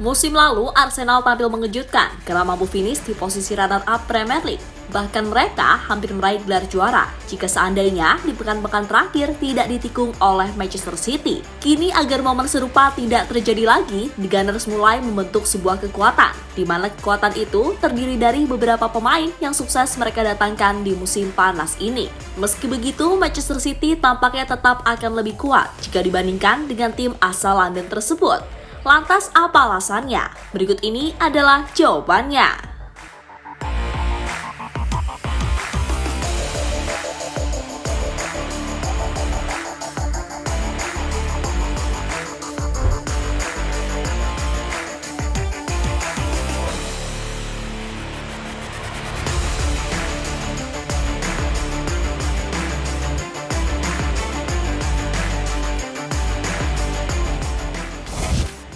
Musim lalu, Arsenal tampil mengejutkan karena mampu finish di posisi runner-up Premier League. Bahkan mereka hampir meraih gelar juara jika seandainya di pekan-pekan terakhir tidak ditikung oleh Manchester City. Kini agar momen serupa tidak terjadi lagi, The Gunners mulai membentuk sebuah kekuatan, di mana kekuatan itu terdiri dari beberapa pemain yang sukses mereka datangkan di musim panas ini. Meski begitu, Manchester City tampaknya tetap akan lebih kuat jika dibandingkan dengan tim asal London tersebut. Lantas apa alasannya? Berikut ini adalah jawabannya.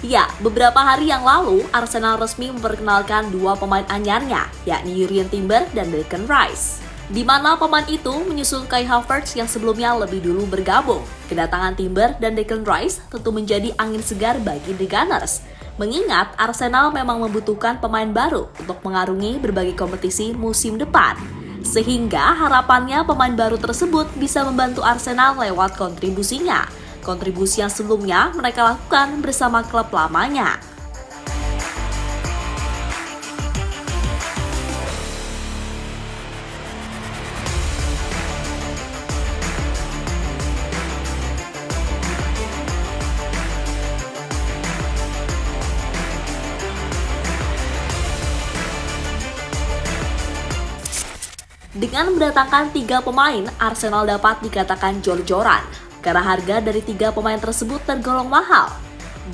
Ya, beberapa hari yang lalu, Arsenal resmi memperkenalkan dua pemain anyarnya, yakni Jurrien Timber dan Declan Rice. Di mana pemain itu menyusul Kai Havertz yang sebelumnya lebih dulu bergabung. Kedatangan Timber dan Declan Rice tentu menjadi angin segar bagi The Gunners. Mengingat Arsenal memang membutuhkan pemain baru untuk mengarungi berbagai kompetisi musim depan. Sehingga harapannya pemain baru tersebut bisa membantu Arsenal lewat kontribusinya. Kontribusi yang sebelumnya mereka lakukan bersama klub lamanya. Dengan mendatangkan 3 pemain, Arsenal dapat dikatakan jor-joran karena harga dari 3 pemain tersebut tergolong mahal.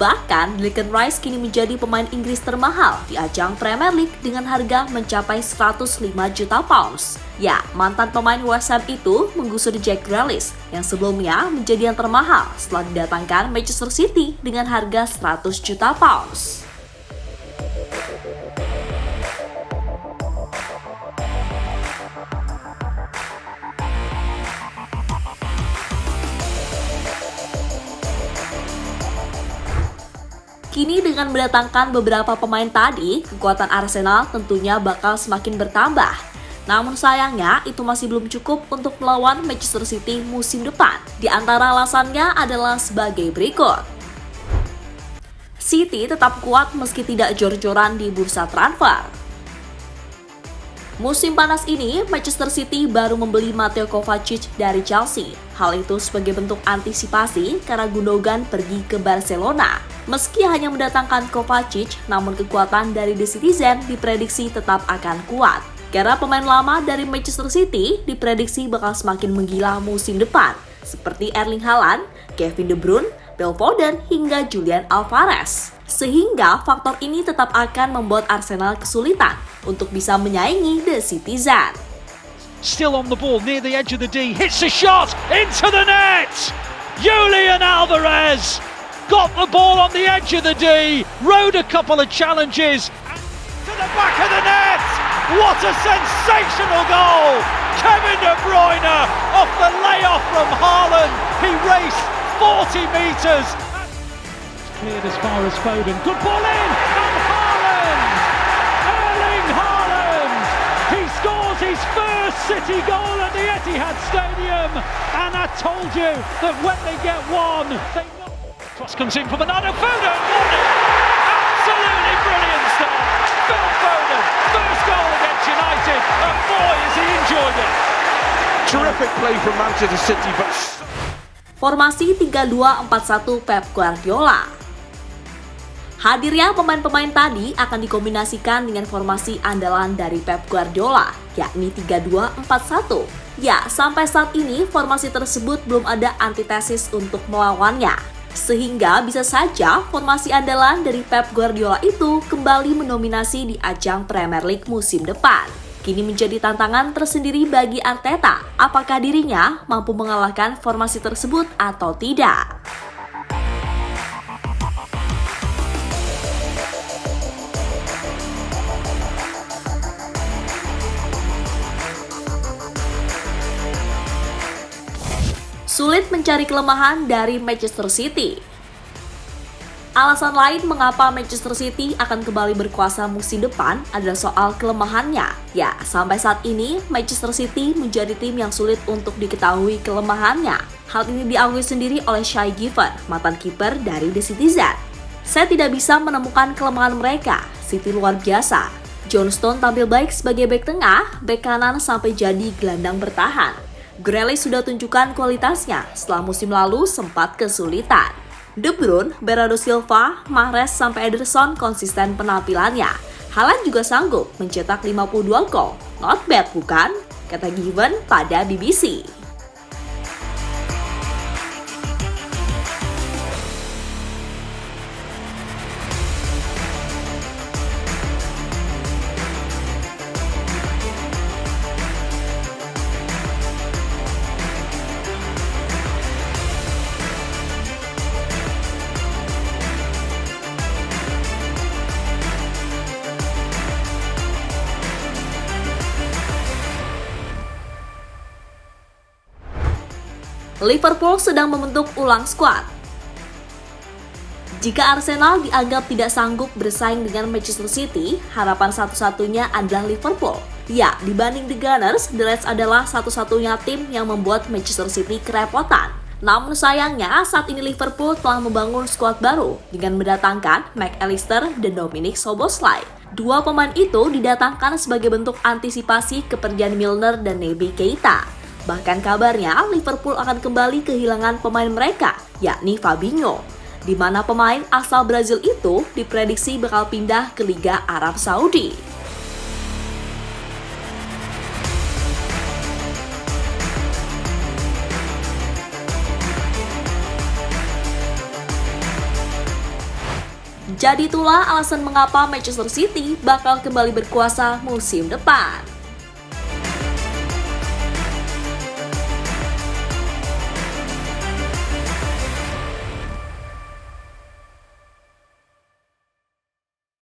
Bahkan, Declan Rice kini menjadi pemain Inggris termahal di ajang Premier League dengan harga mencapai 105 juta pounds. Ya, mantan pemain West Ham itu menggusur Jack Grealish yang sebelumnya menjadi yang termahal setelah didatangkan Manchester City dengan harga 100 juta pounds. Kini dengan mendatangkan beberapa pemain tadi, kekuatan Arsenal tentunya bakal semakin bertambah. Namun sayangnya itu masih belum cukup untuk melawan Manchester City musim depan. Di antara alasannya adalah sebagai berikut. City tetap kuat meski tidak jor-joran di bursa transfer. Musim panas ini, Manchester City baru membeli Mateo Kovacic dari Chelsea. Hal itu sebagai bentuk antisipasi karena Gundogan pergi ke Barcelona. Meski hanya mendatangkan Kovacic, namun kekuatan dari The Citizen diprediksi tetap akan kuat. Karena pemain lama dari Manchester City diprediksi bakal semakin menggila musim depan, seperti Erling Haaland, Kevin De Bruyne, Phil Foden, hingga Julian Alvarez. Sehingga faktor ini tetap akan membuat Arsenal kesulitan untuk bisa menyaingi The Citizen. Still on the ball near the edge of the D, hits a shot into the net! Julian Alvarez got the ball on the edge of the D, rode a couple of challenges, to the back of the net! What a sensational goal! Kevin De Bruyne off the layoff from Haaland, he raced 40 metres. Cleared as far as Foden, good ball in, and Haaland! Erling Haaland! He scores his first City goal at the Etihad Stadium, and I told you that when they get one, they know. Cross comes in from Bernardo Foden, absolutely brilliant start. Phil Foden, first goal against United, and boy has he enjoyed it. Terrific play from Manchester City, but Formasi 3-2-4-1 Pep Guardiola. Hadirnya pemain-pemain tadi akan dikombinasikan dengan formasi andalan dari Pep Guardiola, yakni 3-2-4-1. Ya, sampai saat ini formasi tersebut belum ada antitesis untuk melawannya. Sehingga bisa saja formasi andalan dari Pep Guardiola itu kembali mendominasi di ajang Premier League musim depan. Kini menjadi tantangan tersendiri bagi Arteta, apakah dirinya mampu mengalahkan formasi tersebut atau tidak. Sulit mencari kelemahan dari Manchester City. Alasan lain mengapa Manchester City akan kembali berkuasa musim depan adalah soal kelemahannya. Ya, sampai saat ini Manchester City menjadi tim yang sulit untuk diketahui kelemahannya. Hal ini diakui sendiri oleh Shay Given, mantan kiper dari The Citizen. Saya tidak bisa menemukan kelemahan mereka. City luar biasa. John Stone tampil baik sebagai bek tengah, bek kanan sampai jadi gelandang bertahan. Grealish sudah tunjukkan kualitasnya setelah musim lalu sempat kesulitan. De Bruyne, Bernardo Silva, Mahrez sampai Ederson konsisten penampilannya. Haaland juga sanggup mencetak 52 gol. Not bad bukan? Kata Given pada BBC. Liverpool sedang membentuk ulang skuad. Jika Arsenal dianggap tidak sanggup bersaing dengan Manchester City, harapan satu-satunya adalah Liverpool. Ya, dibanding The Gunners, The Reds adalah satu-satunya tim yang membuat Manchester City kerepotan. Namun sayangnya, saat ini Liverpool telah membangun skuad baru dengan mendatangkan McAllister dan Dominic Szoboszlai. Dua pemain itu didatangkan sebagai bentuk antisipasi kepergian Milner dan Naby Keita. Bahkan kabarnya Liverpool akan kembali kehilangan pemain mereka, yakni Fabinho, di mana pemain asal Brazil itu diprediksi bakal pindah ke Liga Arab Saudi. Jadi itulah alasan mengapa Manchester City bakal kembali berkuasa musim depan.